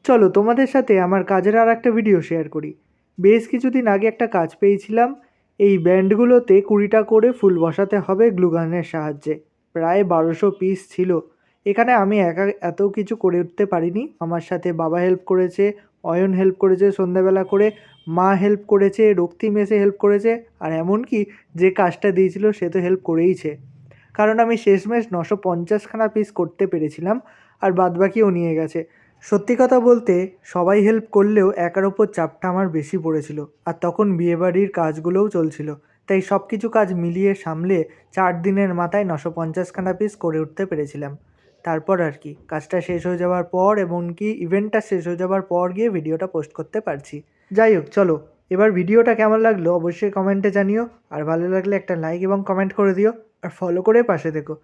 চলো তোমাদের সাথে আমার কাজের আর একটা ভিডিও শেয়ার করি। বেশ কিছুদিন আগে একটা কাজ পেয়েছিলাম। এই ব্যান্ডগুলোতে 20টা করে ফুল বসাতে হবে গ্লুগানের সাহায্যে। প্রায় 1200 পিস ছিল। এখানে আমি একা এত কিছু করে উঠতে পারিনি, আমার সাথে বাবা হেল্প করেছে, অয়ন হেল্প করেছে সন্ধ্যাবেলা করে, মা হেল্প করেছে, রক্তিম এসে হেল্প করেছে, আর এমনকি যে কাজটা দিয়েছিল সে তো হেল্প করেইছে। কারণ আমি শেষমেশ 950খানা পিস করতে পেরেছিলাম, আর বাদবাকিও নিয়ে গেছে। সত্যি কথা বলতে সবাই হেল্প করলেও একার ওপর চাপটা আমার বেশি পড়েছিল, আর তখন বিয়েবাড়ির কাজগুলোও চলছিল। তাই সব কিছু কাজ মিলিয়ে সামলে 4 দিনের মাথায় 950খানা পিস করে উঠতে পেরেছিলাম। তারপর আর কি, কাজটা শেষ হয়ে যাওয়ার পর, এমনকি ইভেন্টটা শেষ হয়ে যাওয়ার পর গিয়ে ভিডিওটা পোস্ট করতে পারছি। যাই হোক, চলো এবার ভিডিওটা কেমন লাগলো অবশ্যই কমেন্টে জানিও, আর ভালো লাগলে একটা লাইক এবং কমেন্ট করে দিও, আর ফলো করে পাশে থেকো।